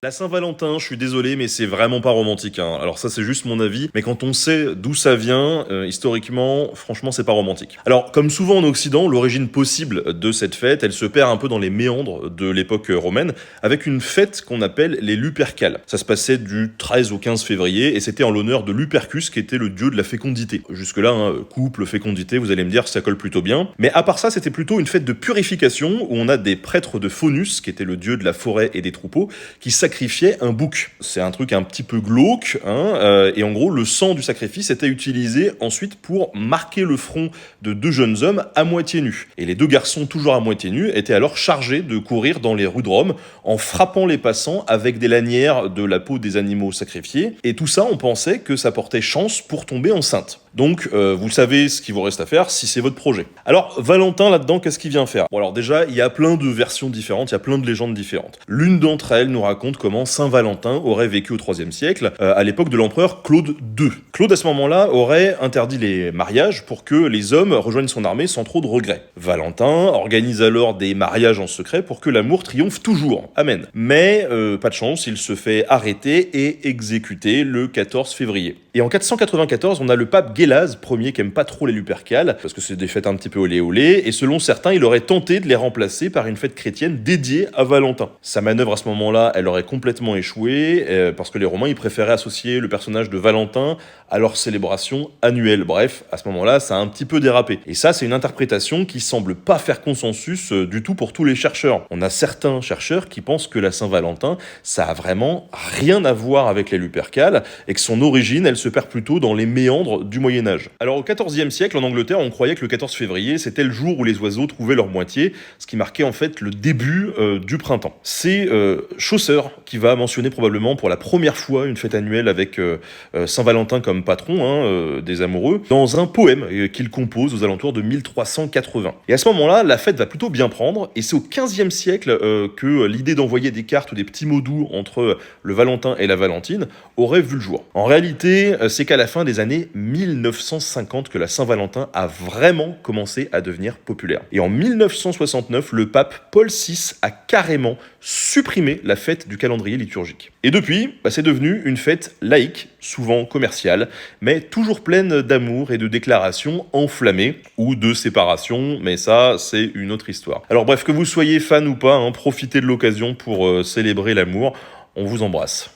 La Saint-Valentin, je suis désolé, mais c'est vraiment pas romantique, hein. Alors ça, c'est juste mon avis, mais quand on sait d'où ça vient, historiquement, franchement, c'est pas romantique. Alors, comme souvent en Occident, l'origine possible de cette fête, elle se perd un peu dans les méandres de l'époque romaine, avec une fête qu'on appelle les Lupercales. Ça se passait du 13 au 15 février, et c'était en l'honneur de Lupercus, qui était le dieu de la fécondité. Jusque-là, hein, couple, fécondité, vous allez me dire, ça colle plutôt bien. Mais à part ça, c'était plutôt une fête de purification, où on a des prêtres de Faunus, qui était le dieu de la forêt et des troupeaux, qui sacrifiait un bouc. C'est un truc un petit peu glauque, hein, et en gros, le sang du sacrifice était utilisé ensuite pour marquer le front de deux jeunes hommes à moitié nus. Et les deux garçons, toujours à moitié nus, étaient alors chargés de courir dans les rues de Rome en frappant les passants avec des lanières de la peau des animaux sacrifiés. Et tout ça, on pensait que ça portait chance pour tomber enceinte. Donc, vous savez ce qu'il vous reste à faire si c'est votre projet. Alors, Valentin, là-dedans, qu'est-ce qu'il vient faire? Bon, alors déjà, il y a plein de versions différentes, il y a plein de légendes différentes. L'une d'entre elles nous raconte comment Saint Valentin aurait vécu au IIIe siècle, à l'époque de l'empereur Claude II. Claude, à ce moment-là, aurait interdit les mariages pour que les hommes rejoignent son armée sans trop de regrets. Valentin organise alors des mariages en secret pour que l'amour triomphe toujours. Amen. Mais, pas de chance, il se fait arrêter et exécuter le 14 février. Et en 494, on a le pape Gélase Ier qui aime pas trop les Lupercales, parce que c'est des fêtes un petit peu olé olé, et selon certains, il aurait tenté de les remplacer par une fête chrétienne dédiée à Valentin. Sa manœuvre à ce moment-là, elle aurait complètement échoué, parce que les Romains, ils préféraient associer le personnage de Valentin à leur célébration annuelle. Bref, à ce moment-là, ça a un petit peu dérapé. Et ça, c'est une interprétation qui semble pas faire consensus du tout pour tous les chercheurs. On a certains chercheurs qui pensent que la Saint-Valentin, ça a vraiment rien à voir avec les Lupercales, et que son origine, elle se perd plutôt dans les méandres du Moyen-Âge. Alors au XIVe siècle, en Angleterre, on croyait que le 14 février, c'était le jour où les oiseaux trouvaient leur moitié, ce qui marquait en fait le début du printemps. C'est Chaucer qui va mentionner probablement pour la première fois une fête annuelle avec Saint-Valentin comme patron, hein, des amoureux, dans un poème qu'il compose aux alentours de 1380. Et à ce moment-là, la fête va plutôt bien prendre, et c'est au XVe siècle que l'idée d'envoyer des cartes ou des petits mots doux entre le Valentin et la Valentine aurait vu le jour. En réalité, c'est qu'à la fin des années 1950 que la Saint-Valentin a vraiment commencé à devenir populaire. Et en 1969, le pape Paul VI a carrément supprimé la fête du calendrier liturgique. Et depuis, c'est devenu une fête laïque, souvent commerciale, mais toujours pleine d'amour et de déclarations enflammées, ou de séparation, mais ça, c'est une autre histoire. Alors bref, que vous soyez fan ou pas, hein, profitez de l'occasion pour célébrer l'amour. On vous embrasse.